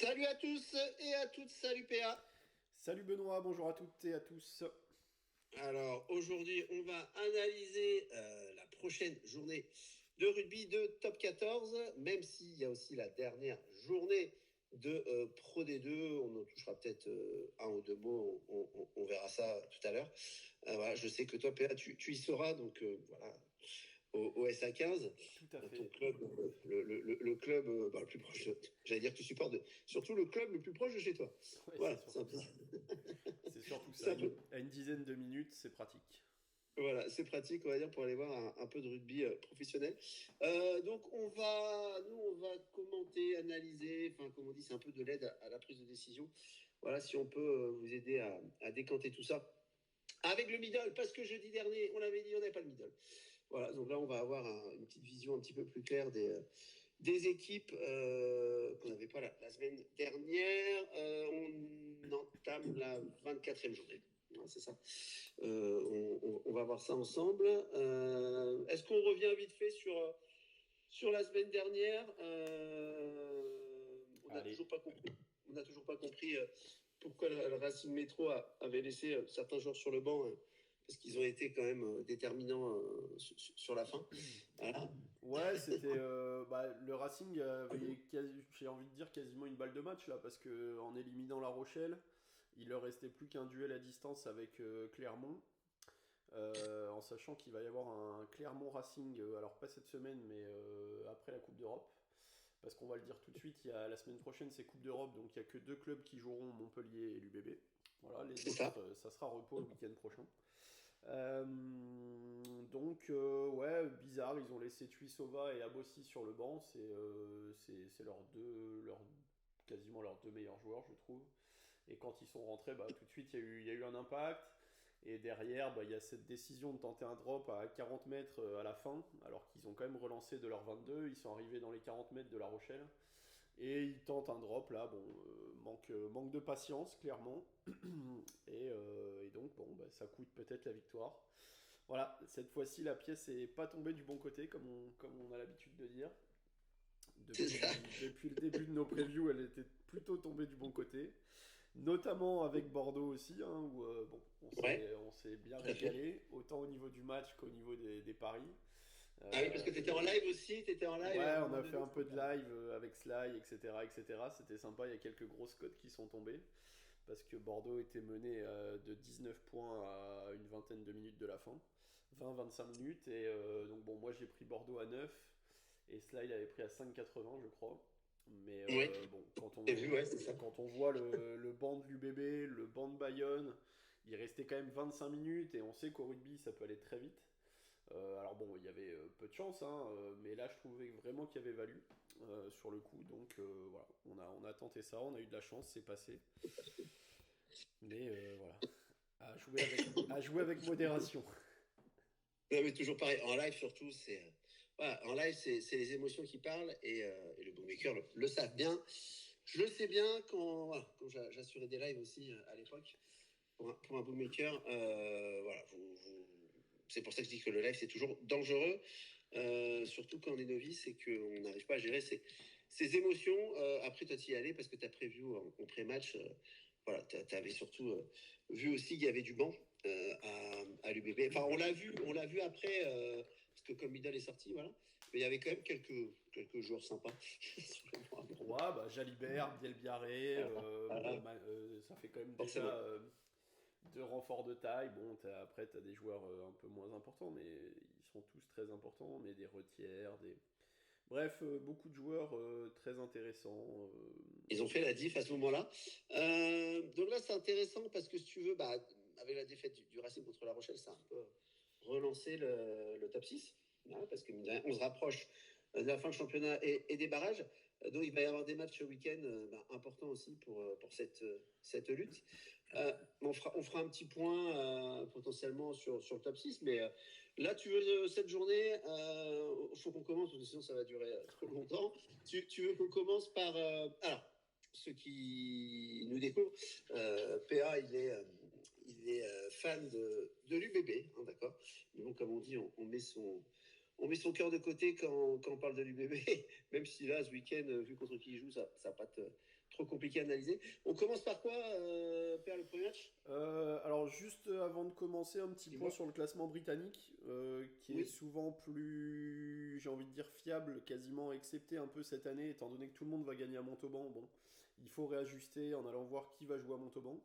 Salut à tous et à toutes, salut PA. Salut Benoît, bonjour à toutes et à tous. Alors aujourd'hui, on va analyser la prochaine journée de rugby de Top 14, même s'il y a aussi la dernière journée de Pro D2. On en touchera peut-être un ou deux mots, on verra ça tout à l'heure. Voilà, je sais que toi PA, tu y seras, donc voilà. Au SA15, Tout à ton fait. club, le club le plus proche. J'allais dire que tu supportes, surtout le club le plus proche de chez toi. Ouais, c'est Voilà, c'est un surtout peu, ça. C'est surtout c'est ça. un peu- À une dizaine de minutes, c'est pratique. voilà, c'est pratique, on va dire, pour aller voir un peu de rugby professionnel. Donc, nous, on va commenter, analyser, enfin, comme on dit, c'est un peu de l'aide à la prise de décision. Voilà, si on peut vous aider à décanter tout ça. Avec le middle, parce que jeudi dernier, on l'avait dit, on n'avait pas le middle. Voilà, donc là, on va avoir une petite vision un petit peu plus claire des équipes qu'on n'avait pas la semaine dernière. On entame la 24e journée. Ouais, c'est ça. On va voir ça ensemble. Est-ce qu'on revient vite fait sur la semaine dernière On n'a Allez. toujours pas compris. On n'a toujours pas compris pourquoi le Racing Métro avait laissé certains joueurs sur le banc. Parce qu'ils ont été quand même déterminants sur la fin. Voilà. Ouais, c'était le Racing avait j'ai envie de dire quasiment une balle de match là parce que en éliminant La Rochelle, il leur restait plus qu'un duel à distance avec Clermont. En sachant qu'il va y avoir un Clermont Racing, alors pas cette semaine, mais après la Coupe d'Europe. Parce qu'on va le dire tout de suite, la semaine prochaine c'est Coupe d'Europe, donc il n'y a que deux clubs qui joueront, Montpellier et l'UBB. Voilà, les C'est ça. autres, ça sera repos le week-end prochain. Euh, ouais, bizarre, ils ont laissé Tuisova et Abossi sur le banc, c'est quasiment leurs deux meilleurs joueurs, je trouve. Et quand ils sont rentrés, bah, tout de suite, il y a eu un impact. Et derrière, bah, il y a cette décision de tenter un drop à 40 mètres à la fin, alors qu'ils ont quand même relancé de leur 22. Ils sont arrivés dans les 40 mètres de La Rochelle. Et ils tentent un drop là, bon, manque de patience, clairement. Et donc, bon, bah, ça coûte peut-être la victoire. Voilà, cette fois-ci, la pièce n'est pas tombée du bon côté, comme on a l'habitude de dire. C'est ça. Depuis le début de nos previews, elle était plutôt tombée du bon côté. Notamment avec Bordeaux aussi, hein, où bon, Ouais, on s'est bien tout à fait. régalé, autant au niveau du match qu'au niveau des paris. Ah oui, parce que tu étais en live aussi, tu étais en live et à Ouais, un on moment a fait donné, un ça peu de regardait. live avec Sly, etc., etc. C'était sympa, il y a quelques grosses cotes qui sont tombées, parce que Bordeaux était mené de 19 points à une vingtaine de minutes de la fin, 20-25 minutes, et donc bon, moi j'ai pris Bordeaux à 9, et Sly l'avait pris à 5,80 je crois. Mais Oui, bon, j'ai vu, ouais, c'est ça. quand on voit le banc de l'UBB, le banc de Bayonne, il restait quand même 25 minutes, et on sait qu'au rugby ça peut aller très vite. Alors bon, il y avait peu de chance, hein, mais là je trouvais vraiment qu'il y avait value sur le coup. Donc voilà, on a tenté ça, on a eu de la chance, c'est passé. Mais voilà, à jouer avec modération. Non, mais toujours pareil. En live, surtout, voilà, en live, c'est les émotions qui parlent et le bookmaker le savent bien. Je le sais bien voilà, quand j'assurais des lives aussi à l'époque pour un bookmaker. Voilà, c'est pour ça que je dis que le live, c'est toujours dangereux, surtout quand on est novice et qu'on n'arrive pas à gérer ses émotions. Après, toi, tu y allais parce que tu as prévu en pré-match. Voilà, tu avais surtout vu aussi qu'il y avait du banc à l'UBB. Enfin, on l'a vu après, parce que comme Midal est sorti, voilà. Mais il y avait quand même quelques joueurs sympas sur le banc à Ouais, Bordeaux. bah Jalibert, Bielbiarré, Voilà, ça fait quand même déjà forcément. deux renforts de taille. Bon, après, t'as des joueurs un peu moins importants, mais ils sont tous très importants. Mais des retières, des. Bref, beaucoup de joueurs très intéressants. Ils ont fait la diff à ce moment-là. Donc là, c'est intéressant parce que si tu veux, bah, avec la défaite du Racing contre La Rochelle, ça a un peu relancé le top 6. Voilà, parce que on se rapproche de la fin de championnat et des barrages. Donc il va y avoir des matchs ce week-end importants aussi pour cette lutte. On fera un petit point potentiellement sur le top 6. Mais là, tu veux cette journée, il faut qu'on commence, parce que sinon ça va durer trop longtemps. Tu veux qu'on commence par... alors, ceux qui nous découvrent, PA, il est fan de l'UBB, hein, d'accord. Mais bon, comme on dit, on met on met son cœur de côté quand on parle de l'UBB, même si là, ce week-end, vu contre qui il joue, ça va pas être trop compliqué à analyser. On commence par quoi, Père, le premier match? Alors juste avant de commencer, un petit point Dis-moi. sur le classement britannique, qui est Oui, souvent plus, j'ai envie de dire, fiable, quasiment excepté un peu cette année, étant donné que tout le monde va gagner à Montauban. Bon, il faut réajuster en allant voir qui va jouer à Montauban.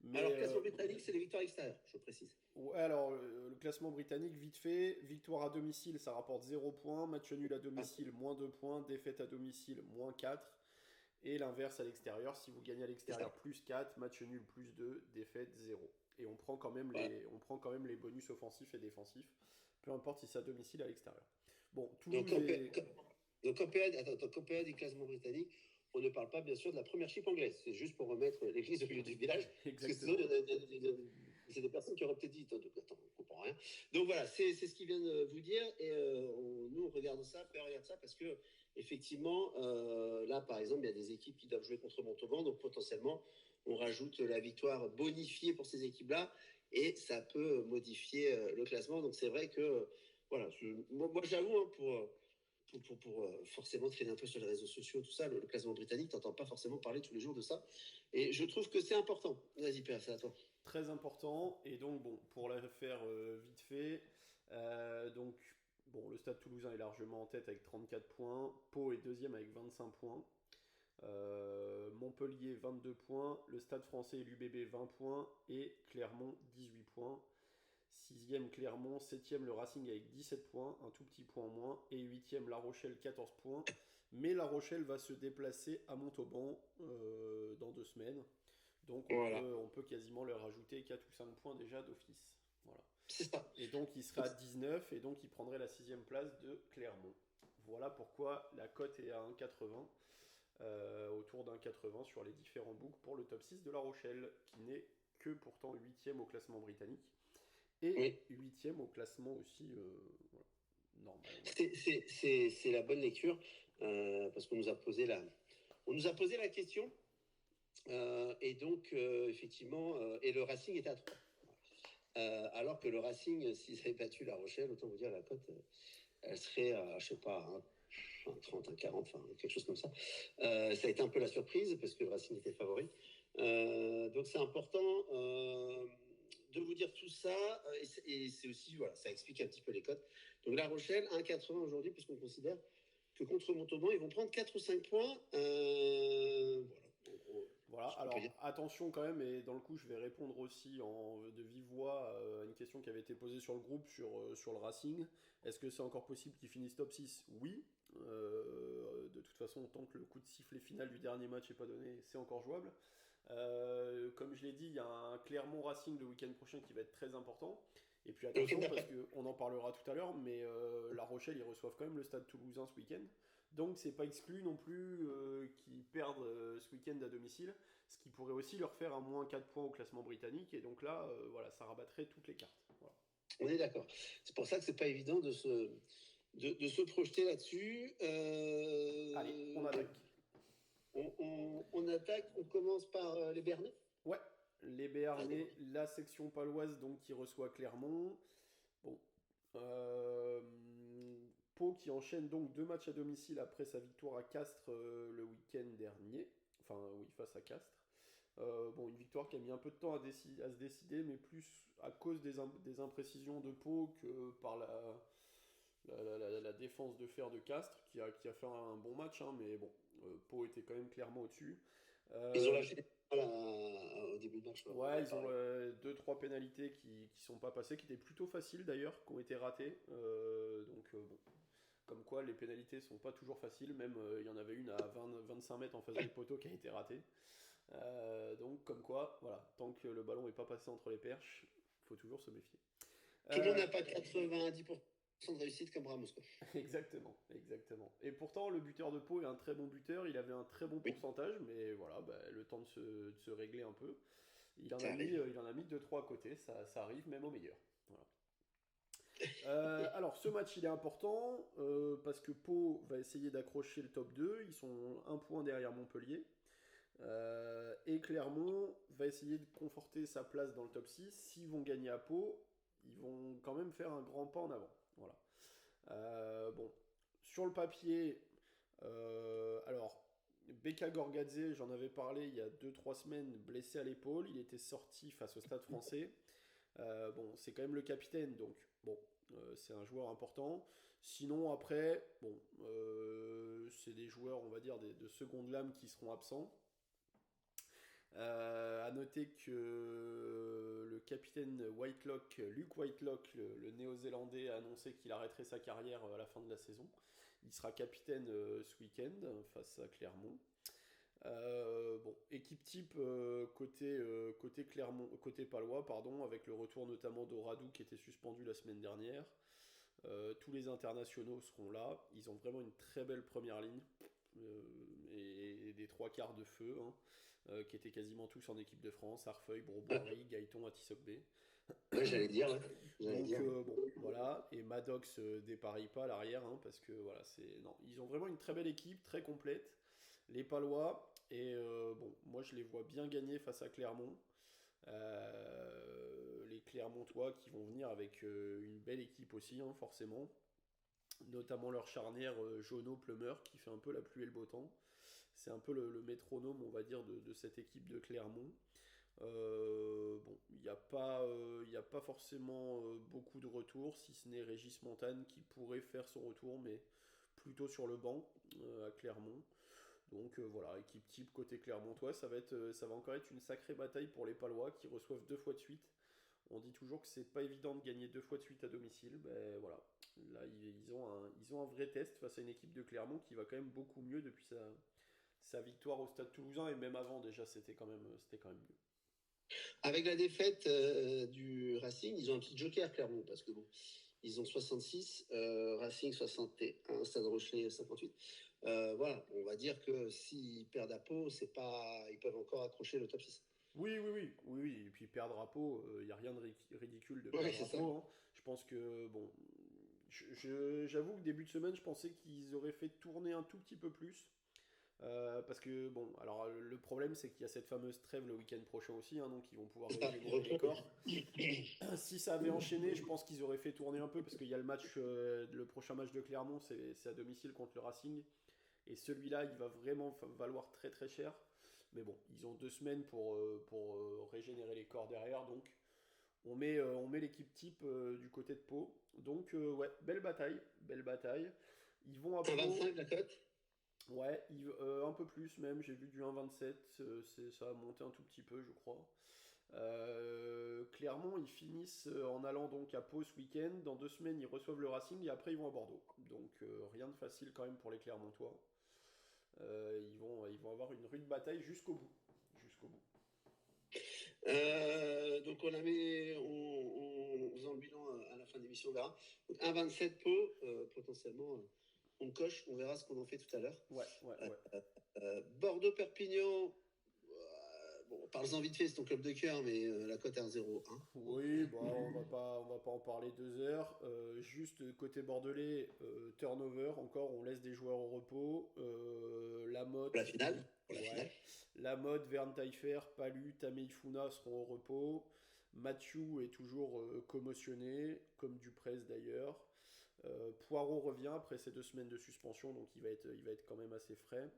Mais alors classement britannique, c'est les victoires extérieures, je précise. ouais, alors le classement britannique, vite fait, victoire à domicile, ça rapporte 0 points, match nul à Ah, domicile, moins 2 points, défaite à domicile, moins 4. Et l'inverse à l'extérieur, si vous gagnez à c'est ça. l'extérieur plus 4, match nul plus 2, défaite 0. Et Voilà. on prend quand même les bonus offensifs et défensifs, peu importe si c'est à domicile à l'extérieur. Bon, Donc, Toulouse est... en période, attends, donc, en période du classement britannique, on ne parle pas bien sûr de la première chip anglaise. C'est juste pour remettre l'église au milieu du village. Parce que sinon, Exactement. c'est des personnes qui auraient peut-être dit attends, on comprend rien. Donc voilà, c'est ce qu'ils viennent de vous dire. Et nous, on regarde ça, Père regarde ça, parce que effectivement, là, par exemple, il y a des équipes qui doivent jouer contre Montauban. Donc potentiellement, on rajoute la victoire bonifiée pour ces équipes-là. Et ça peut modifier le classement. Donc c'est vrai que, voilà, moi j'avoue, hein, pour forcément traîner un peu sur les réseaux sociaux, tout ça, le classement britannique, t'entends pas forcément parler tous les jours de ça. Et je trouve que c'est important. Vas-y, Père, c'est à toi. Très important. Et donc, bon, pour la faire vite fait, donc, bon, le Stade Toulousain est largement en tête avec 34 points. Pau est deuxième avec 25 points. Montpellier 22 points, le Stade Français et l'UBB 20 points et Clermont 18 points. Sixième Clermont, septième le Racing avec 17 points, un tout petit point en moins, et huitième La Rochelle 14 points. Mais La Rochelle va se déplacer à Montauban dans 2 semaines. Donc Voilà. on peut quasiment leur rajouter 4 ou 5 points déjà d'office. Voilà. C'est ça. Et donc il sera à 19 et donc il prendrait la sixième place de Clermont. Voilà pourquoi la cote est à 1,80. Autour d'un 80 sur les différents books pour le top 6 de La Rochelle, qui n'est que pourtant huitième au classement britannique et Oui. huitième au classement aussi voilà, normal, on va dire. C'est la bonne lecture parce on nous a posé la question et donc effectivement, et le Racing était à 3. Alors que le Racing, s'ils avaient battu La Rochelle, autant vous dire la cote, elle serait à, je sais pas, un 30, un 40, enfin quelque chose comme ça. Ça a été un peu la surprise parce que le Racing était favori. Donc c'est important de vous dire tout ça et c'est aussi, voilà, ça explique un petit peu les cotes. Donc La Rochelle, 1,80 aujourd'hui, puisqu'on considère que contre Montauban, ils vont prendre 4 ou 5 points. Voilà, en gros, Voilà, ce qu'on peut dire. alors attention quand même, et dans le coup je vais répondre aussi de vive voix à une question qui avait été posée sur le groupe sur le Racing. Est-ce que c'est encore possible qu'ils finissent top 6? Oui. De toute façon, tant que le coup de sifflet final du dernier match n'est pas donné, c'est encore jouable. Comme je l'ai dit, il y a un Clermont Racing le week-end prochain qui va être très important. Et puis Le week-end attention, parce d'après. qu'on en parlera tout à l'heure, mais La Rochelle, ils reçoivent quand même le Stade Toulousain ce week-end. Donc c'est pas exclu non plus qu'ils perdent ce week-end à domicile, ce qui pourrait aussi leur faire un moins 4 points au classement britannique. Et donc là, voilà, ça rabattrait toutes les cartes. Voilà. On est d'accord. C'est pour ça que c'est pas évident de se projeter là-dessus. Allez, on attaque. On attaque, on commence par les Bernais. Ouais, les Allez, Béarnais, la section paloise donc qui reçoit Clermont. Bon, euh, Pau qui enchaîne donc 2 matchs à domicile après sa victoire à Castres le week-end dernier. Enfin, oui, face à Castres. Bon, une victoire qui a mis un peu de temps à se décider, mais plus à cause des imprécisions de Pau que par la défense de fer de Castres, qui a fait un bon match, hein, mais bon, Pau était quand même clairement au-dessus. ils ont Euh, lâché au début de match. On Ouais, en a ils ont parlé. 2-3 pénalités qui sont pas passées, qui étaient plutôt faciles d'ailleurs, qui ont été ratées. Donc bon, comme quoi les pénalités sont pas toujours faciles, même il y en avait une à 25 mètres en face des poteaux qui a été ratée. Donc comme quoi, voilà, tant que le ballon est pas passé entre les perches, il faut toujours se méfier. Tout le monde Euh, n'a pas 90% de réussite comme Ramos, quoi. Exactement, exactement. Et pourtant, le buteur de Pau est un très bon buteur, il avait un très bon Oui, pourcentage, mais voilà, bah, le temps de se régler un peu. ça arrive. Il en a mis 2-3 à côté, ça arrive même au meilleur. Voilà. Alors, ce match, il est important parce que Pau va essayer d'accrocher le top 2. Ils sont un point derrière Montpellier. Et Clermont va essayer de conforter sa place dans le top 6. S'ils vont gagner à Pau, ils vont quand même faire un grand pas en avant. Voilà. Bon, sur le papier, alors, Beka Gorgadze, j'en avais parlé il y a 2 3 semaines, blessé à l'épaule. Il était sorti face au Stade français. Bon, c'est quand même le capitaine, donc bon, c'est un joueur important. Sinon, après, bon, c'est des joueurs, on va dire, de seconde lame qui seront absents. À noter que le capitaine Whitelock, Luke Whitelock, le néo-zélandais, a annoncé qu'il arrêterait sa carrière à la fin de la saison. Il sera capitaine ce week-end face à Clermont. Bon, équipe type côté Clermont, côté Palois, pardon, avec le retour notamment d'Oradou qui était suspendu la semaine dernière. Tous les internationaux seront là. Ils ont vraiment une très belle première ligne et des trois quarts de feu, hein, qui étaient quasiment tous en équipe de France. Arfeuil, Broboiry, Gaëton, Atisogbe. Ouais, j'allais dire, ouais. J'allais Donc dire. bon, voilà. Et Maddox dépareille pas à l'arrière, hein, parce que voilà, c'est non, ils ont vraiment une très belle équipe, très complète. Les Palois. Et bon, moi je les vois bien gagner face à Clermont. Les Clermontois qui vont venir avec une belle équipe aussi, hein, forcément. Notamment leur charnière Jono-Plumeur qui fait un peu la pluie et le beau temps. C'est un peu le métronome, on va dire, de cette équipe de Clermont. Bon, il n'y a pas forcément beaucoup de retours, si ce n'est Régis Montagne qui pourrait faire son retour, mais plutôt sur le banc à Clermont. Donc voilà, équipe type côté Clermontois, ça va encore être une sacrée bataille pour les Palois qui reçoivent 2 fois de suite. On dit toujours que c'est pas évident de gagner 2 fois de suite à domicile. Ben voilà, là ils ont un vrai test face à une équipe de Clermont qui va quand même beaucoup mieux depuis sa victoire au Stade Toulousain et même avant déjà c'était quand même mieux. Avec la défaite du Racing, ils ont un petit joker, Clermont, parce que bon, ils ont 66, Racing 61, Stade Rochelet 58. Voilà, on va dire que s'ils perdent à Pau, c'est pas, ils peuvent encore accrocher le top 6. Oui, oui, oui, oui, oui. Et puis perdre à Pau, il n'y a rien de ridicule de Ouais, perdre c'est à ça. Pau, hein. Je pense que, bon, j'avoue que début de semaine, je pensais qu'ils auraient fait tourner un tout petit peu plus. Parce que, bon, alors le problème, c'est qu'il y a cette fameuse trêve le week-end prochain aussi, hein, donc ils vont pouvoir C'est ça, régénérer les repos. corps. Si ça avait enchaîné, je pense qu'ils auraient fait tourner un peu, parce qu'il y a le prochain match de Clermont, c'est à domicile contre le Racing. Et celui-là, il va vraiment valoir très très cher. Mais bon, ils ont 2 semaines pour régénérer les corps derrière. Donc on met l'équipe type du côté de Pau. Donc ouais, belle bataille, belle bataille. Ils vont à Pau. 1,25 la cote. Ouais, un peu plus même. J'ai vu du 1,27. Ça a monté un tout petit peu, je crois. Clermont, ils finissent en allant donc à Pau ce week-end. Dans 2 semaines, ils reçoivent le Racing et après ils vont à Bordeaux. Donc rien de facile quand même pour les Clermontois. Ils vont avoir une rude bataille jusqu'au bout. Jusqu'au bout. Donc on la met, on faisant le bilan à la fin de l'émission, on verra. Donc 1,27 Pau, potentiellement, on coche, on verra ce qu'on en fait tout à l'heure. Ouais, ouais, ouais. Bordeaux-Perpignan, bon, parle-en vite fait, c'est ton club de cœur, mais la cote est à 0,1. Oui, bah, on va pas en parler 2 heures. Juste côté bordelais, turnover, encore, on laisse des joueurs au repos. Pour la finale. Pour la Ouais. finale. Lamotte, Verne Taillefer, Palu, Tameifuna seront au repos. Mathieu est toujours commotionné, comme Duprez d'ailleurs. Poirot revient après ces 2 semaines de suspension, donc il va être quand même assez frais.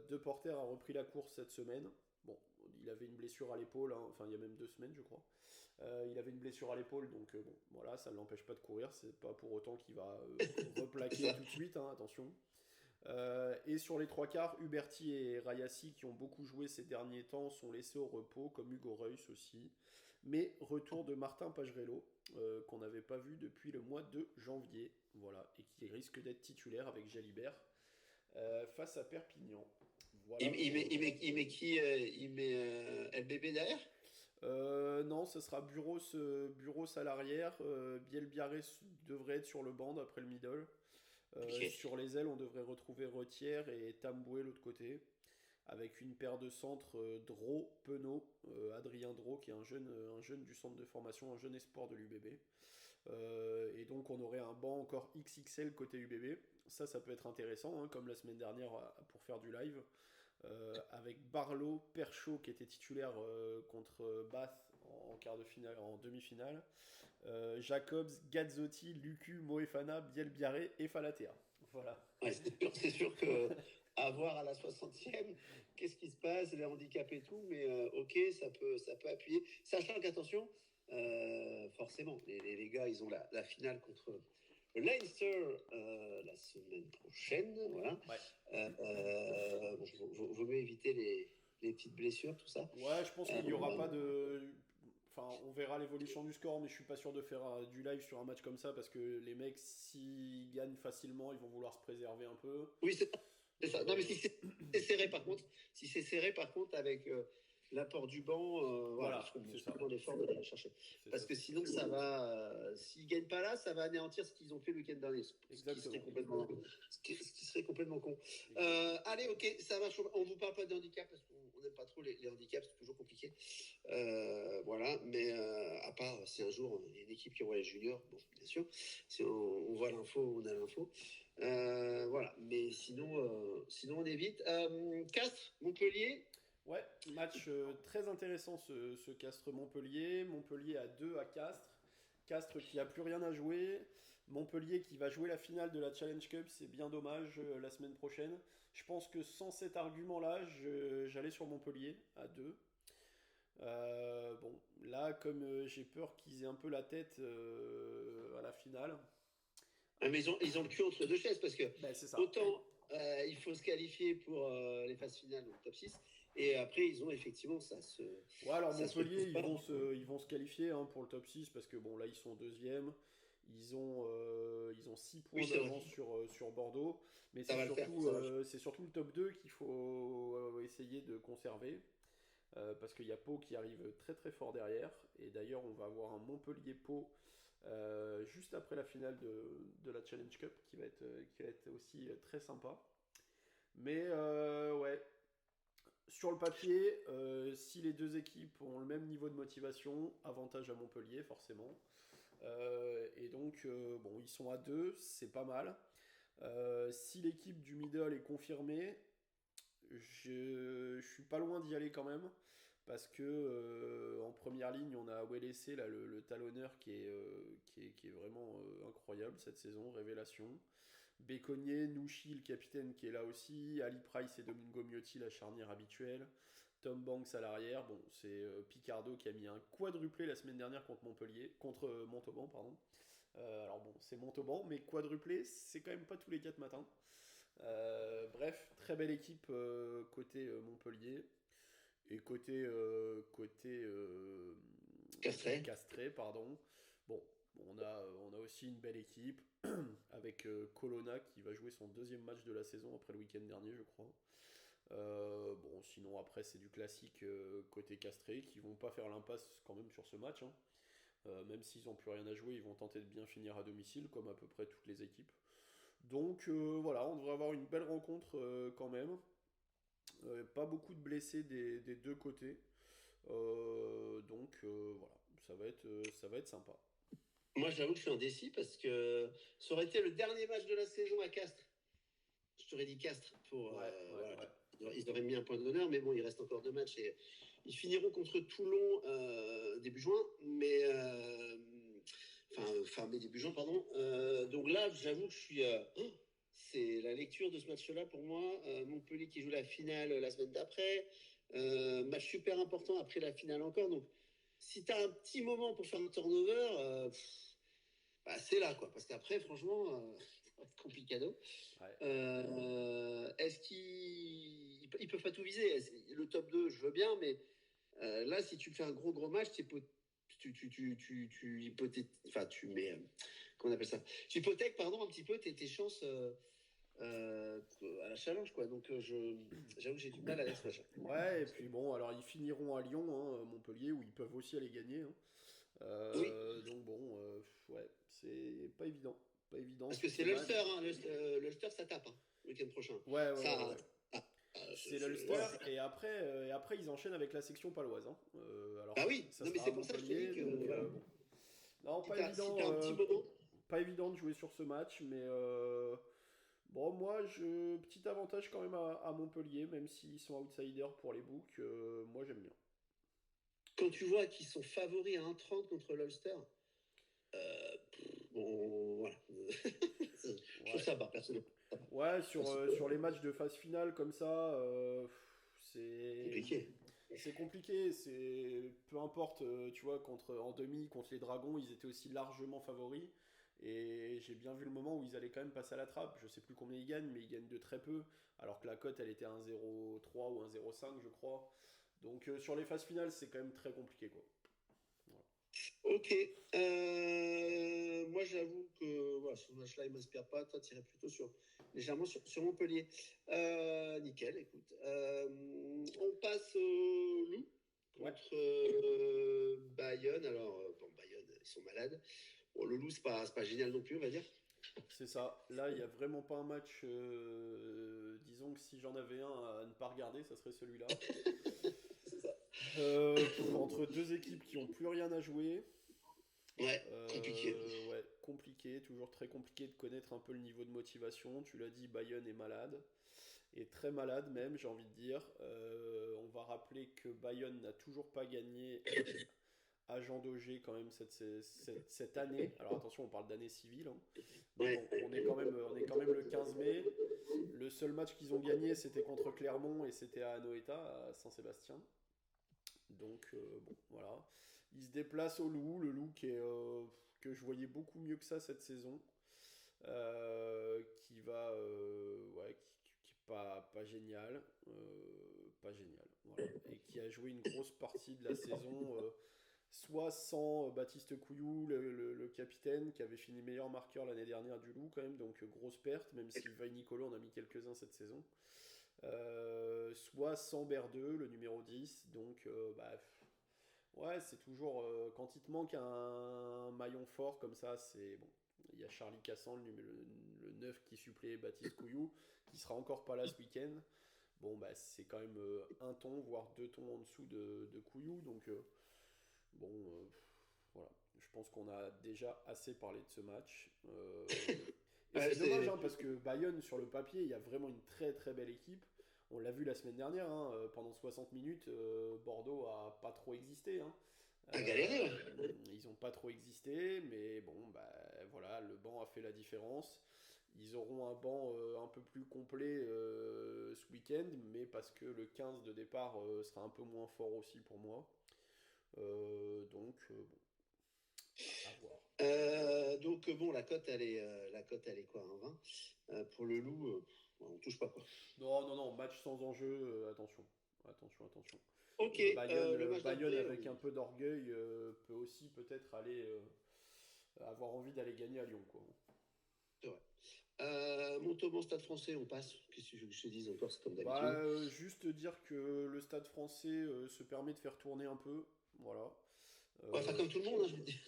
Deporter a repris la course cette semaine. Bon, il avait une blessure à l'épaule, hein, enfin il y a même 2 semaines je crois. Il avait une blessure à l'épaule, donc bon, voilà, ça ne l'empêche pas de courir. C'est pas pour autant qu'il va replaquer tout de suite, hein, attention. Et sur les trois quarts, Huberti et Rayassi, qui ont beaucoup joué ces derniers temps, sont laissés au repos, comme Hugo Reus aussi. Mais retour de Martin Pagerello, qu'on n'avait pas vu depuis le mois de janvier, voilà, et qui risque d'être titulaire avec Jalibert face à Perpignan. Voilà. Il met qui Il met LBB derrière. Non, ce sera Buros à l'arrière. Bielbiarré devrait être sur le banc après le middle. Ok. Sur les ailes, on devrait retrouver Retière et Tamboué l'autre côté. Avec une paire de centres Dro, Penaud, Adrien Dro, qui est un jeune du centre de formation, un jeune espoir de l'UBB. Et donc on aurait un banc encore XXL côté UBB. Ça peut être intéressant, hein, comme la semaine dernière pour faire du live. Avec Barlow, Perchaud qui était titulaire contre Bath en quart de finale, en demi-finale. Jacobs, Gazzotti, Lucu, Moefana, Bielbiaré et Falatea. Voilà. Ouais, c'est sûr que à voir à la 60e, qu'est-ce qui se passe, les handicaps et tout, mais ok, ça peut appuyer. Sachant qu'attention, forcément, les gars, ils ont la finale contre Leinster la semaine prochaine, voilà. Ouais. Vaut mieux éviter les petites blessures, tout ça. Ouais, je pense qu'il n'y aura pas de. Enfin, on verra l'évolution du score, mais je suis pas sûr de faire du live sur un match comme ça parce que les mecs, s'ils gagnent facilement, ils vont vouloir se préserver un peu. Oui, c'est ça. Non, mais si c'est serré, par contre, avec l'apport du banc, Voilà, il faut c'est ça. prendre l'effort de aller chercher. Parce que sinon, ça va. S'ils gagnent pas là, ça va anéantir ce qu'ils ont fait le week-end dernier. Ce qui serait complètement con. Allez, ok, ça marche. On vous parle pas de handicap parce qu'on n'aime pas trop les handicaps, c'est toujours compliqué. Voilà, mais à part si un jour il y a une équipe qui envoie les juniors, bon, bien sûr, si on voit l'info, on a l'info. Voilà, mais sinon on évite. Castres, Montpellier. Ouais, match très intéressant ce Castres-Montpellier. Montpellier à 2 à Castres. Castres qui a plus rien à jouer. Montpellier qui va jouer la finale de la Challenge Cup, c'est bien dommage la semaine prochaine. Je pense que sans cet argument-là, j'allais sur Montpellier à 2. Bon, là, comme j'ai peur qu'ils aient un peu la tête à la finale. Mais ils ont le cul entre deux chaises parce que ben, c'est ça. Autant il faut se qualifier pour les phases finales, donc top 6, et après ils ont effectivement ça se. Ouais, alors Montpellier, ils vont se qualifier hein, pour le top 6 parce que bon, là ils sont deuxième. Ils ont 6 points d'avance sur Bordeaux. Mais c'est surtout le top 2 qu'il faut essayer de conserver. Parce qu'il y a Pau qui arrive très très fort derrière. Et d'ailleurs, on va avoir un Montpellier-Pau juste après la finale de la Challenge Cup qui va être aussi très sympa. Mais ouais, sur le papier, si les deux équipes ont le même niveau de motivation, avantage à Montpellier forcément. Et donc, bon, ils sont à 2, c'est pas mal. Si l'équipe du middle est confirmée, je suis pas loin d'y aller quand même. Parce que en première ligne, on a WLC, là, le talonneur qui est vraiment incroyable cette saison, révélation. Béconnier, Nouchi, le capitaine qui est là aussi, Ali Price et Domingo Miotti, la charnière habituelle. Tom Banks à l'arrière. Bon, c'est Picardo qui a mis un quadruplé la semaine dernière contre Montauban, pardon. Alors bon, c'est Montauban, mais quadruplé, c'est quand même pas tous les 4 matins. Bref, très belle équipe côté Montpellier. Et côté Castré, pardon. Bon, on a aussi une belle équipe avec Colonna qui va jouer son deuxième match de la saison après le week-end dernier, je crois. Bon, sinon après c'est du classique côté Castré qui vont pas faire l'impasse quand même sur ce match. Hein. Même s'ils n'ont plus rien à jouer, ils vont tenter de bien finir à domicile comme à peu près toutes les équipes. Donc voilà, on devrait avoir une belle rencontre quand même. Pas beaucoup de blessés des deux côtés. Donc voilà, ça va être sympa. Moi, j'avoue que je suis indécis parce que ça aurait été le dernier match de la saison à Castres. Je t'aurais dit Castres pour. Voilà. Ils auraient mis un point d'honneur, mais bon, il reste encore 2 matchs et ils finiront contre Toulon début juin, mais. Enfin, mais début juin, pardon. Donc là, j'avoue que je suis. C'est la lecture de ce match-là pour moi. Montpellier qui joue la finale la semaine d'après. Match super important après la finale encore. Donc, si tu as un petit moment pour faire un turnover, bah, c'est là, quoi. Parce qu'après, franchement, ça va être complicado. Est-ce qu'ils peuvent pas tout viser? Le top 2, je veux bien, mais là, si tu fais un gros match, tu hypothèques, enfin, tu mets, comment on appelle ça? Tu hypothèques, pardon, un petit peu tes chances à la challenge, quoi. Donc, j'avoue que j'ai du mal avec ce match. Ouais, et puis bon, alors ils finiront à Lyon, hein, Montpellier, où ils peuvent aussi aller gagner. Hein. Oui. Donc bon, ouais, c'est pas évident. Pas évident. Parce que c'est l'Ulster, hein. L'Ulster, ça tape, hein, le week-end prochain. Ouais. C'est l'Ulster, et après ils enchaînent avec la section paloise. Hein. Alors, bah oui, non, mais c'est pour ça que je te dis que. Voilà. Bon. Non, pas évident. Si t'as un petit moment. Pas évident de jouer sur ce match, mais bon, moi, petit avantage quand même à Montpellier, même s'ils sont outsiders pour les books, moi j'aime bien. quand tu vois qu'ils sont favoris à 1,30 contre l'Ulster, bon, voilà. Je trouve Ouais. ça bas, personnellement. Ouais, sur les matchs de phase finale comme ça, c'est Compliqué. c'est compliqué. Peu importe, tu vois, en demi contre les Dragons, ils étaient aussi largement favoris. Et j'ai bien vu le moment où ils allaient quand même passer à la trappe. Je sais plus combien ils gagnent, mais ils gagnent de très peu. Alors que la cote, elle était à 1,03 ou 1,05, je crois. Donc sur les phases finales, c'est quand même très compliqué, quoi. Voilà. Ok. Moi, j'avoue que voilà, ce match-là, il ne m'inspire pas. Toi, tu irais plutôt légèrement sur Montpellier. Nickel, écoute. On passe au Loup Ouais, contre Bayonne. Alors, bon, Bayonne, ils sont malades. Bon, le Loup, c'est pas génial non plus, on va dire. c'est ça. Là, il n'y a vraiment pas un match. Disons que si j'en avais un à ne pas regarder, ça serait celui-là. C'est ça. Entre deux équipes qui ont plus rien à jouer. Ouais, compliqué. Ouais, compliqué, toujours très compliqué de connaître un peu le niveau de motivation. Tu l'as dit, Bayonne est malade, et très malade même, j'ai envie de dire. On va rappeler que Bayonne n'a toujours pas gagné à Jean Daugé quand même cette année. Alors attention, on parle d'année civile, hein. Mais Ouais, bon, on est quand même le 15 mai. Le seul match qu'ils ont gagné, c'était contre Clermont et c'était à Anoeta, à Saint-Sébastien. Donc bon, voilà. Il se déplace au Loup, le Loup que je voyais beaucoup mieux que ça cette saison, qui va, ouais, qui est pas génial, pas génial, voilà, et qui a joué une grosse partie de la saison, soit sans Baptiste Couillou, le capitaine, qui avait fini meilleur marqueur l'année dernière du Loup quand même, donc grosse perte, même si Vaille Nicolo en a mis quelques-uns cette saison. Soit sans Berdeux, le numéro 10. Donc, bah, ouais, c'est toujours. Quand il te manque un maillon fort comme ça, c'est bon. Il y a Charlie Cassan, le 9 qui supplée Baptiste Couillou, qui sera encore pas là ce week-end. Bon, bah, c'est quand même un ton, voire deux tons en dessous de Couillou. Donc, bon, voilà. Je pense qu'on a déjà assez parlé de ce match. Et ouais c'est dommage, c'est hein, parce que Bayonne, sur le papier, il y a vraiment une très très belle équipe. On l'a vu la semaine dernière, hein, pendant 60 minutes, Bordeaux a pas trop existé, hein. à galérer. Ouais. Ils ont pas trop existé, mais bon, bah voilà, le banc a fait la différence. Ils auront un banc un peu plus complet ce week-end, mais parce que le 15 de départ sera un peu moins fort aussi pour moi. Donc, bon, à voir. Donc bon, la cote elle est quoi, un 20. Pour le Loup, on touche pas quoi. Non, non, non, match sans enjeu, attention. Attention, attention. Ok, le match Bayonne d'après, avec un peu d'orgueil peut aussi peut-être aller avoir envie d'aller gagner à Lyon, quoi. c'est vrai. Montauban, Stade Français, on passe. Qu'est-ce que je te dise encore, c'est comme Bah, d'habitude. juste dire que le Stade Français se permet de faire tourner un peu, voilà. On va faire Euh, comme tout le monde, hein, je veux dire.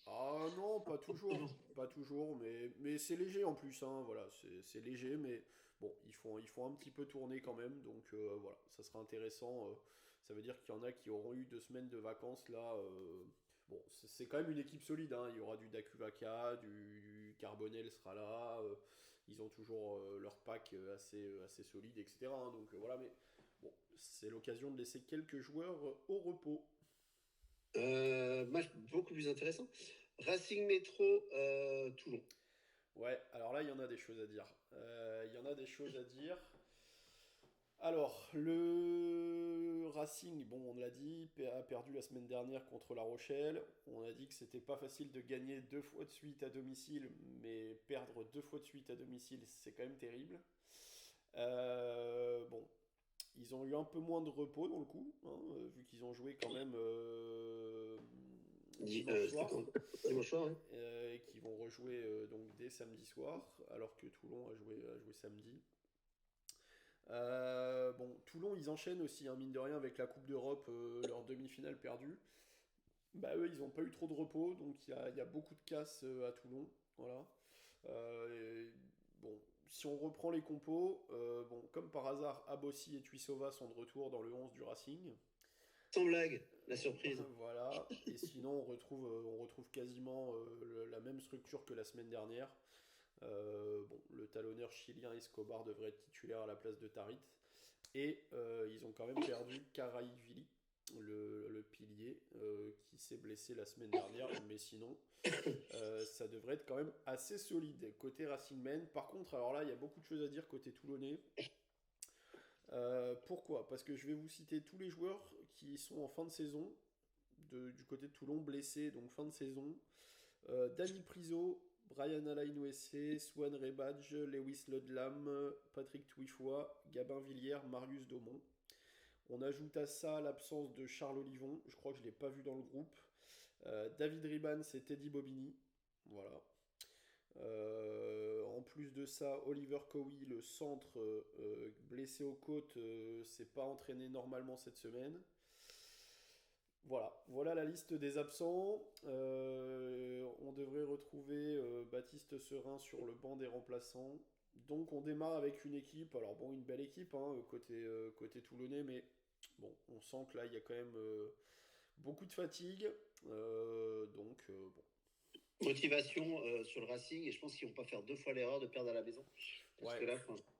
ah non, pas toujours, pas toujours, mais c'est léger en plus, hein, voilà, c'est léger, mais bon, ils font un petit peu tourner quand même, donc voilà, ça sera intéressant. Ça veut dire qu'il y en a qui auront eu 2 semaines de vacances là. Bon, c'est quand même une équipe solide, hein. Il y aura du Dakuvaca, du Carbonel sera là. Ils ont toujours leur pack assez solide, etc., hein, donc voilà, mais bon, c'est l'occasion de laisser quelques joueurs au repos. Match beaucoup plus intéressant. Racing Métro, Toulon. Ouais, alors là, il y en a des choses à dire. Il y en a des choses à dire. Alors, le Racing, bon, on l'a dit, a perdu la semaine dernière contre La Rochelle. On a dit que c'était pas facile de gagner 2 fois de suite à domicile, mais perdre 2 fois de suite à domicile, c'est quand même terrible. Bon, ils ont eu un peu moins de repos dans le coup, hein, vu qu'ils ont joué quand même dimanche C'était soir, quand dimanche soir, hein. et qui vont rejouer donc dès samedi soir, alors que Toulon a joué samedi. Bon, Toulon, ils enchaînent aussi, hein, mine de rien, avec la Coupe d'Europe, leur demi-finale perdue. Bah, eux, ils n'ont pas eu trop de repos, donc il y a beaucoup de casse à Toulon. Voilà. Bon, si on reprend les compos, bon, comme par hasard, Abossi et Tuisova sont de retour dans le 11 du Racing. Sans blague, la surprise. Voilà. Et sinon, on retrouve quasiment la même structure que la semaine dernière. Bon, le talonneur chilien Escobar devrait être titulaire à la place de Tarit. Et ils ont quand même perdu Caraïvili. le pilier, qui s'est blessé la semaine dernière, mais sinon, ça devrait être quand même assez solide côté Racing Men. Par contre, alors là, il y a beaucoup de choses à dire côté Toulonnais. Pourquoi? Parce que je vais vous citer tous les joueurs qui sont en fin de saison, du côté de Toulon, blessés, donc fin de saison. Dani Priso, Brian Alain-Ouessé, Swan Rebadge, Lewis Lodlam, Patrick Twifoy, Gabin Villiers, Marius Daumont. On ajoute à ça l'absence de Charles Olivon, je crois que je ne l'ai pas vu dans le groupe. David Riban, c'est Teddy Bobigny. Voilà. En plus de ça, Oliver Cowie, le centre, blessé aux côtes, s'est pas entraîné normalement cette semaine. Voilà la liste des absents. On devrait retrouver Baptiste Serin sur le banc des remplaçants. Donc on démarre avec une équipe, alors bon, une belle équipe hein, côté toulonnais, mais bon, on sent que là il y a quand même beaucoup de fatigue. Bon. Motivation sur le Racing, et je pense qu'ils vont pas faire 2 fois l'erreur de perdre à la maison. Parce Ouais. que là,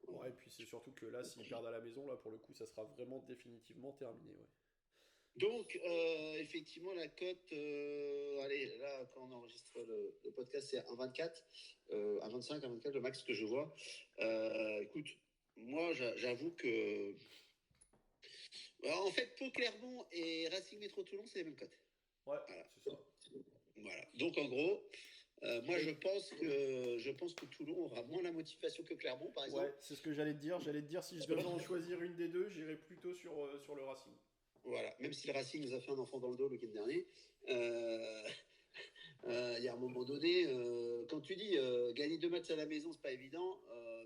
Ouais, et puis c'est surtout que là, s'ils perdent à la maison, là pour le coup, ça sera vraiment définitivement terminé. Ouais. donc, effectivement, la cote, allez, là, quand on enregistre le podcast, c'est 1,24, 1,25, 1,24, le max que je vois. Écoute, moi, j'avoue que. Alors, en fait, Pau Clermont et Racing Métro Toulon, c'est les mêmes cotes. Ouais, Voilà. c'est ça. Voilà. Donc, en gros, moi, je pense que Toulon aura moins la motivation que Clermont, par exemple. Ouais, c'est ce que j'allais te dire. J'allais te dire, si je devais en choisir une des deux, j'irais plutôt sur le Racing. Voilà. Même si le Racing nous a fait un enfant dans le dos le week-end dernier. Il y a un moment donné, quand tu dis gagner 2 matchs à la maison, c'est pas évident,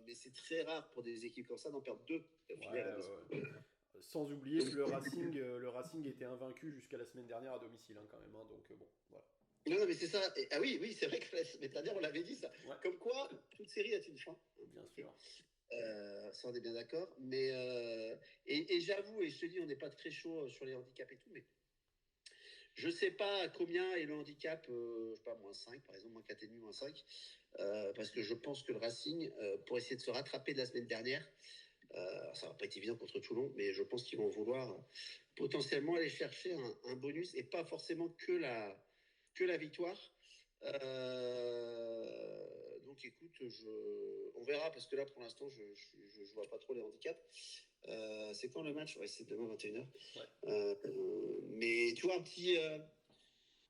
mais c'est très rare pour des équipes comme ça d'en perdre 2 Ouais, à la maison. Sans oublier que le Racing était invaincu jusqu'à la semaine dernière à domicile hein, quand même. Hein, donc bon, voilà. Non, mais c'est ça. Ah oui, c'est vrai que la semaine dernière, on l'avait dit ça. Ouais. Comme quoi, toute série a une fin. Bien sûr. Ça, on est bien d'accord. Mais et j'avoue, et je te dis, on n'est pas très chaud sur les handicaps et tout, mais je sais pas combien est le handicap, je sais pas, -5 par exemple, -4,5, -5, parce que je pense que le Racing, pour essayer de se rattraper de la semaine dernière, ça va pas être évident contre Toulon, mais je pense qu'ils vont vouloir potentiellement aller chercher un bonus et pas forcément que la victoire. Donc écoute, on verra parce que là pour l'instant je vois pas trop les handicaps. C'est quand le match? Ouais, c'est demain 21h. Ouais. Mais tu vois,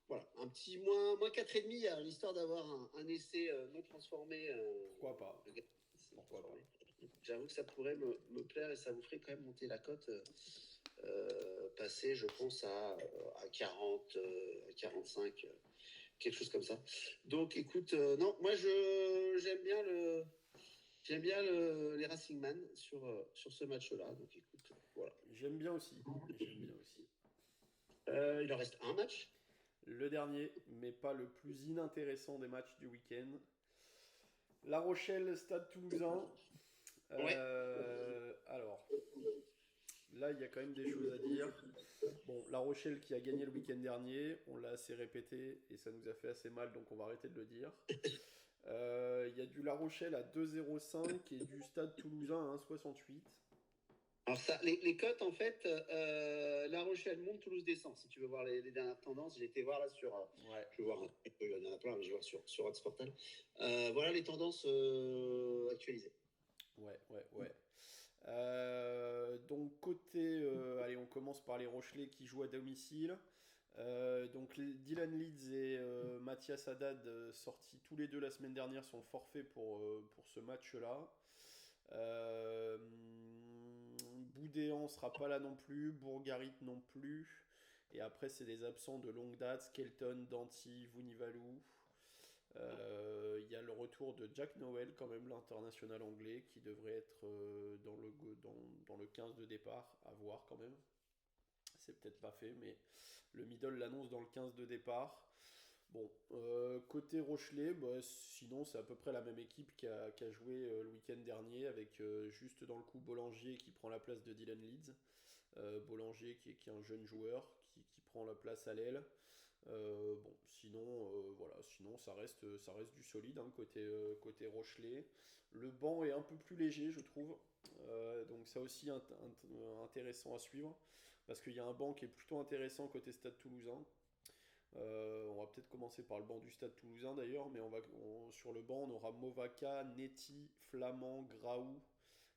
voilà, un petit moins 4,5 à l'histoire d'avoir un essai non transformé. Pourquoi pas? Pourquoi transformé. pas? J'avoue que ça pourrait me plaire et ça vous ferait quand même monter la cote. Passer, je pense, à 40, à 45, quelque chose comme ça. Donc, écoute, non, moi, j'aime bien les Racing Man sur ce match-là. Donc, écoute, voilà. J'aime bien aussi. Il en reste un match. Le dernier, mais pas le plus inintéressant des matchs du week-end. La Rochelle, Stade Toulousain. Ouais. Alors, là, il y a quand même des choses à dire. Bon, La Rochelle qui a gagné le week-end dernier, on l'a assez répété et ça nous a fait assez mal, donc on va arrêter de le dire. Il y a du La Rochelle à 2,05 et du Stade Toulousain à 1,68. Alors ça, les cotes, en fait, La Rochelle monte, Toulouse descend. Si tu veux voir les dernières tendances, j'ai été voir là sur... Ouais. Je vais voir, il y en a plein, mais je vais voir sur Odds Portal. Voilà les tendances actualisées. Ouais. Donc côté... allez, on commence par les Rochelais qui jouent à domicile. Donc Dylan Leeds et Mathias Haddad, sortis tous les deux la semaine dernière, sont forfaits pour ce match-là. Boudéan sera pas là non plus, Bourgarit non plus. Et après, c'est des absents de longue date, Skelton, Danty, Vunivalu. Il y a le retour de Jack Nowell, quand même, l'international anglais, qui devrait être dans le 15 de départ, à voir quand même. C'est peut-être pas fait, mais le middle l'annonce dans le 15 de départ. Bon, côté Rochelet, bah, sinon c'est à peu près la même équipe qui a joué le week-end dernier, avec juste dans le coup Bollinger qui prend la place de Dylan Leeds. Bollinger qui est un jeune joueur qui prend la place à l'aile. Bon, sinon ça reste du solide hein, côté Rochelet. Le banc est un peu plus léger, je trouve. Donc ça aussi intéressant à suivre. parce qu'il y a un banc qui est plutôt intéressant côté Stade Toulousain. On va peut-être commencer par le banc du Stade Toulousain d'ailleurs, mais sur le banc on aura Movaca, Neti, Flamand, Graou,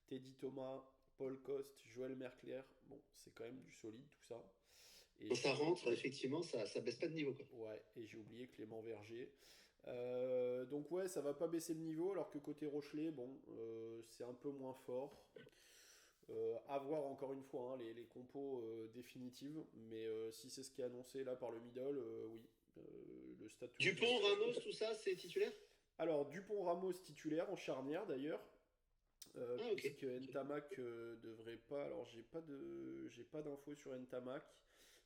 Teddy Thomas, Paul Coste, Joël Merclair. Bon, c'est quand même du solide tout ça. Et Quand ça rentre, effectivement, ça baisse pas de niveau, quoi. ouais, et j'ai oublié Clément Verger. Donc ouais, ça va pas baisser le niveau, alors que côté Rochelet, bon, c'est un peu moins fort. À voir encore une fois hein, les compos définitives, mais si c'est ce qui est annoncé là par le middle, oui. Le Stade Toulousain. Dupont, Ramos, tout ça, c'est titulaire? Alors Dupont-Ramos titulaire en charnière d'ailleurs, Ah, ok. puisque Ntamak devrait pas. Alors j'ai pas d'infos sur Ntamak,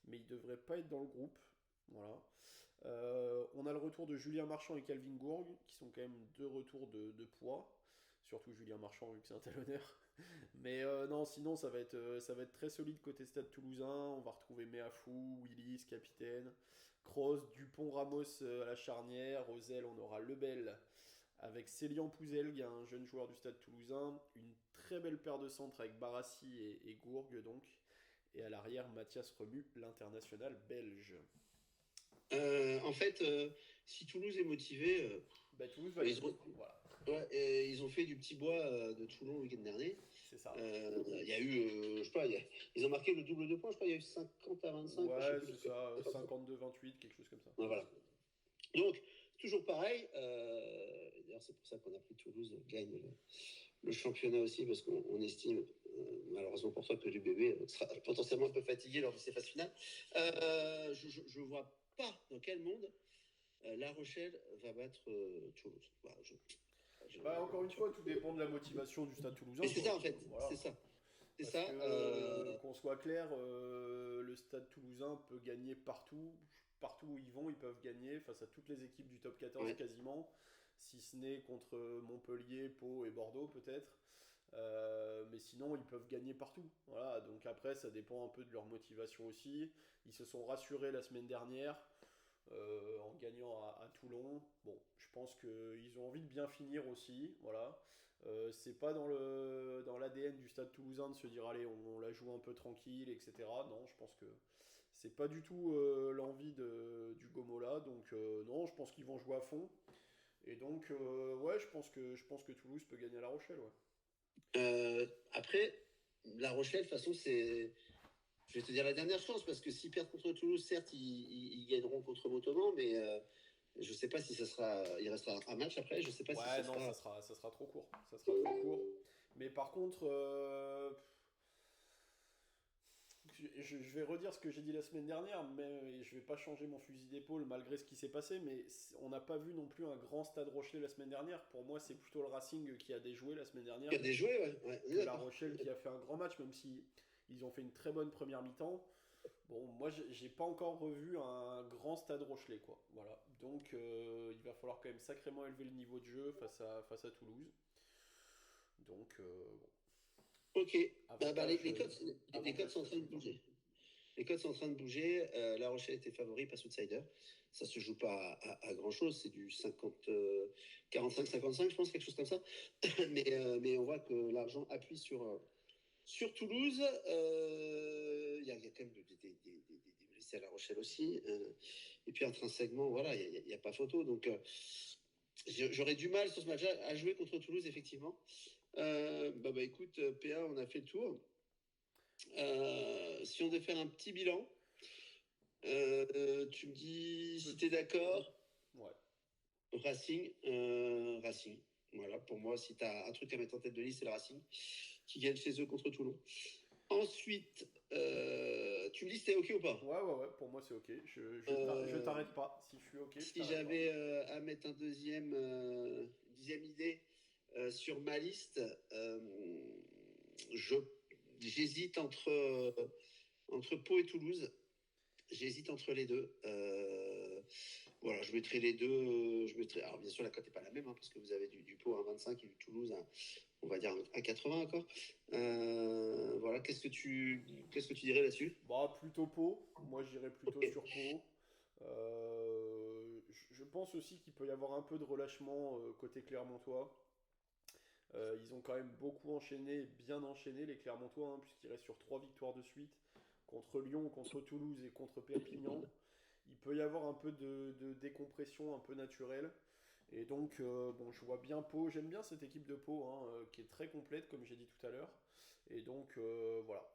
mais il devrait pas être dans le groupe. Voilà. On a le retour de Julien Marchand et Calvin Gourgue, qui sont quand même deux retours de poids. Surtout Julien Marchand, vu que c'est un talonneur. Mais non, sinon, ça va être très solide côté Stade Toulousain. On va retrouver Meafou, Willis, capitaine. Kroos, Dupont, Ramos à la charnière. Aux ailes, on aura Lebel avec Célian Pouzelgue, un jeune joueur du Stade Toulousain. Une très belle paire de centres avec Barassi et Gourgue, donc. Et à l'arrière, Mathias Remu, l'international belge. En fait, si Toulouse est motivé, Bah, Toulouse va ils ont, voilà, ouais, et ils ont fait du petit bois de Toulon le week-end dernier. c'est ça. Il y a eu, je sais pas, ils ont marqué le double de points, je crois, il y a eu 50 à 25. Ouais, je sais plus, c'est ça, 52-28, quelque chose comme ça. Ouais, voilà. Donc, toujours pareil, d'ailleurs c'est pour ça qu'on a pris Toulouse gagne le championnat aussi, parce qu'on estime, malheureusement pour toi, que l'UBB sera potentiellement un peu fatigué lors de ces phases finales. Je vois pas dans quel monde La Rochelle va battre Toulouse. Voilà, Bah, encore une fois, tout dépend de la motivation du Stade Toulousain. Et c'est ça en fait, Voilà. c'est ça. C'est Parce ça. que, qu'on soit clair, le Stade Toulousain peut gagner partout. Partout où ils vont, ils peuvent gagner face à toutes les équipes du top 14 Ouais. quasiment. Si ce n'est contre Montpellier, Pau et Bordeaux peut-être. Mais sinon, ils peuvent gagner partout. Voilà, donc après, ça dépend un peu de leur motivation aussi. Ils se sont rassurés la semaine dernière en gagnant à Toulon. Bon, je pense qu'ils ont envie de bien finir aussi. Voilà. C'est pas dans l'ADN du Stade Toulousain de se dire allez, on la joue un peu tranquille, etc. Non, je pense que c'est pas du tout l'envie du Gomola. Donc non, je pense qu'ils vont jouer à fond. Et donc ouais, je pense que Toulouse peut gagner à La Rochelle. Ouais. Après, La Rochelle, de toute façon, c'est. Je vais te dire la dernière chance, parce que s'ils perdent contre Toulouse, certes, ils gagneront contre Montauban, mais je sais pas si ça sera. Il restera un match après, je sais pas si Ouais, ça non, sera. ça sera trop court. Ça sera trop court. Mais par contre, je vais redire ce que j'ai dit la semaine dernière, mais je vais pas changer mon fusil d'épaule malgré ce qui s'est passé. Mais on n'a pas vu non plus un grand Stade Rochelet la semaine dernière. Pour moi, c'est plutôt le Racing qui a déjoué la semaine dernière Il y a des jouets, ouais. que La Rochelle qui a fait un grand match, même si ils ont fait une très bonne première mi-temps. Bon, moi, j'ai pas encore revu un grand Stade Rochelet, quoi. Voilà. Donc, il va falloir quand même sacrément élever le niveau de jeu face à Toulouse. Donc, bon. Ok. Avantage, Les codes sont en train de bouger. Les codes sont en train de bouger. La Rochelle était favori, pas outsider. Ça se joue pas à grand chose. C'est du 45-55, je pense, quelque chose comme ça. mais on voit que l'argent appuie sur Toulouse. Il y a quand même des blessés à La Rochelle aussi. Et puis intrinsèquement, voilà, il n'y a pas photo. Donc j'aurais du mal sur ce match à jouer contre Toulouse, effectivement. Écoute, PA, on a fait le tour. Si on devait faire un petit bilan, tu me dis si tu es d'accord. Ouais. Racing. Voilà, pour moi, si tu as un truc à mettre en tête de liste, c'est le Racing qui gagne chez eux contre Toulon. Ensuite, tu me dis si t'es OK ou pas. Ouais, pour moi c'est OK. Je t'arrête pas. Si je suis OK, si j'avais à mettre un dixième idée sur ma liste, j'hésite entre Pau et Toulouse. J'hésite entre les deux. Voilà, je mettrai les deux. Alors, bien sûr, la cote n'est pas la même, hein, parce que vous avez du Pau à 25 et du Toulouse on va dire à 80 encore. Voilà, qu'est-ce que tu dirais là-dessus? Bah, plutôt Pau. Moi, j'irais plutôt sur Pau. Je pense aussi qu'il peut y avoir un peu de relâchement côté Clermontois. Ils ont quand même beaucoup enchaîné, bien enchaîné les Clermontois, hein, puisqu'ils restent sur 3 victoires de suite contre Lyon, contre Toulouse et contre Perpignan, il peut y avoir un peu de décompression un peu naturelle. Et donc, bon, je vois bien Pau, j'aime bien cette équipe de Pau, hein, qui est très complète, comme j'ai dit tout à l'heure. Et donc, voilà,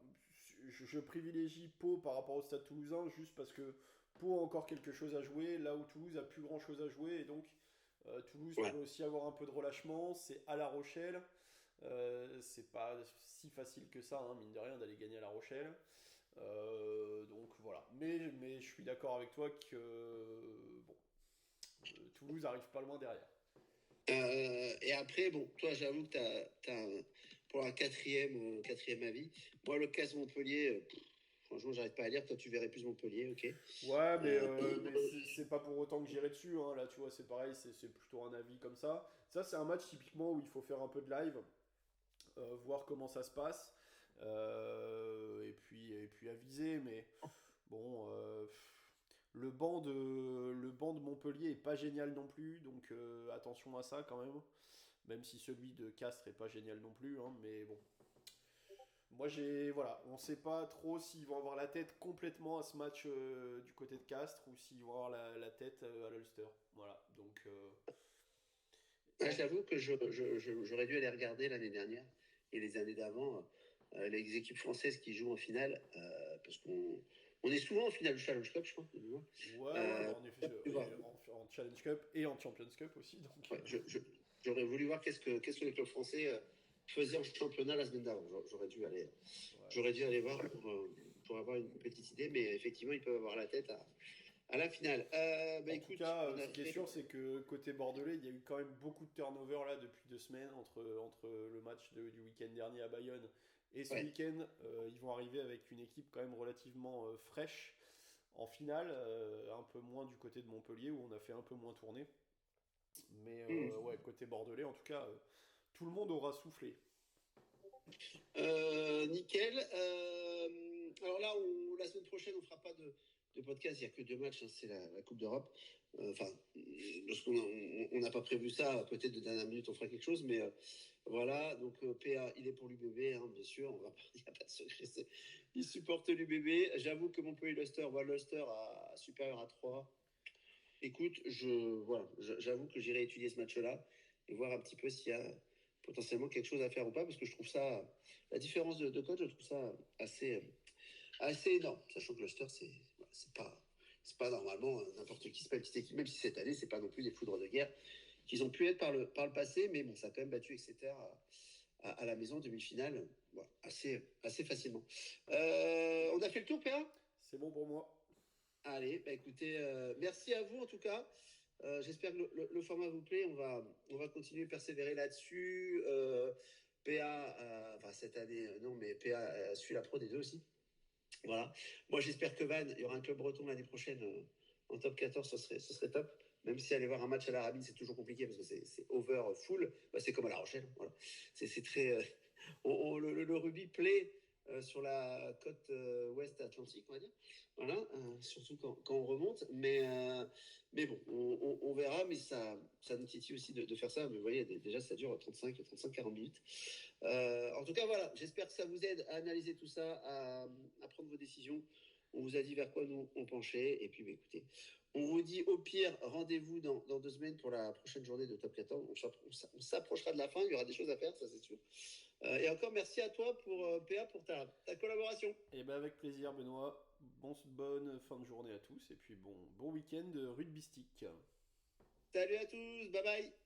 je privilégie Pau par rapport au Stade Toulousain, juste parce que Pau a encore quelque chose à jouer, là où Toulouse a plus grand chose à jouer. Et donc, Toulouse Ouais. peut aussi avoir un peu de relâchement, c'est à La Rochelle. C'est pas si facile que ça, hein, mine de rien, d'aller gagner à La Rochelle. Donc voilà. Mais je suis d'accord avec toi que bon, Toulouse arrive pas loin derrière. Et après, bon, toi, j'avoue que pour un quatrième avis. Moi, le cas Montpellier, franchement, j'arrête pas à lire. Toi, tu verrais plus Montpellier, ok. Ouais, Euh, mais c'est pas pour autant que j'irai dessus, hein. Là, tu vois, c'est pareil, c'est plutôt un avis comme ça. Ça, c'est un match typiquement où il faut faire un peu de live, voir comment ça se passe, et puis aviser. Mais bon, le banc de Montpellier est pas génial non plus, donc attention à ça quand même. Même si celui de Castres est pas génial non plus, hein, mais bon. Moi, voilà, on sait pas trop s'ils vont avoir la tête complètement à ce match du côté de Castres ou s'ils vont avoir la tête à l'Ulster. Voilà, donc ouais, en- j'avoue que j'aurais dû aller regarder l'année dernière et les années d'avant les équipes françaises qui jouent en finale, parce qu'on est souvent en finale du Challenge Cup, je crois. ouais, bah Euh, en effet, tu vois, en Challenge Cup et en Champions Cup aussi, donc ouais, j'aurais voulu voir qu'est-ce que les clubs français faisaient en championnat la semaine d'avant. ouais. J'aurais dû aller voir pour avoir une petite idée, mais effectivement, ils peuvent avoir la tête à la finale. Bah En tout écoute, cas, on a ce qui est fait. sûr, c'est que côté bordelais, il y a eu quand même beaucoup de turnover là depuis 2 semaines entre le match du week-end dernier à Bayonne et ce Ouais. week-end. Ils vont arriver avec une équipe quand même relativement fraîche en finale, un peu moins du côté de Montpellier où on a fait un peu moins tourner. Mais Hmm. ouais, côté bordelais, en tout cas, tout le monde aura soufflé. Nickel. Alors là, la semaine prochaine, on fera pas de podcast. Il n'y a que deux matchs. Hein, c'est la Coupe d'Europe. Enfin, lorsqu'on on n'a pas prévu ça, peut-être de dernière minute, on fera quelque chose. Mais voilà. Donc PA, il est pour l'UBB, hein, bien sûr. Il n'y a pas de secret. Il supporte l'UBB. J'avoue que Montpellier-Leicester, voit Leicester à supérieur à 3. Écoute, voilà, j'avoue que j'irai étudier ce match-là et voir un petit peu s'il y a potentiellement quelque chose à faire ou pas, parce que je trouve ça, la différence de coach, je trouve ça assez énorme, sachant que Leicester, voilà, c'est pas normalement n'importe qui, c'est pas une petite équipe, même si cette année, c'est pas non plus des foudres de guerre qu'ils ont pu être par le passé, mais bon, ça a quand même battu Exeter à la maison, demi-finale, voilà, assez facilement. On a fait le tour, PA. C'est bon pour moi. Allez, bah écoutez, merci à vous en tout cas. J'espère que le format vous plaît. On va continuer à persévérer là-dessus. PA, enfin cette année, non, mais PA suit la pro des deux aussi. Voilà. Moi, j'espère que Vannes, il y aura un club breton l'année prochaine en top 14, ce serait top. Même si aller voir un match à l'Arabie, c'est toujours compliqué parce que c'est over full. Bah, c'est comme à La Rochelle. Voilà. C'est très. Le rugby plaît sur la côte ouest atlantique, on va dire. Voilà, surtout quand on remonte. Mais bon, on verra. Mais ça nous titille aussi de faire ça. Mais vous voyez, déjà, ça dure 35-40 minutes. En tout cas, voilà, j'espère que ça vous aide à analyser tout ça, à prendre vos décisions. On vous a dit vers quoi nous on penchait. Et puis, bah, écoutez, on vous dit au pire, rendez-vous dans 2 semaines pour la prochaine journée de Top 14. On s'approchera de la fin, il y aura des choses à faire, ça c'est sûr. Et encore merci à toi PA pour ta collaboration. Et ben avec plaisir, Benoît. Bonne fin de journée à tous et puis bon week-end rugbystique. Salut à tous, bye bye.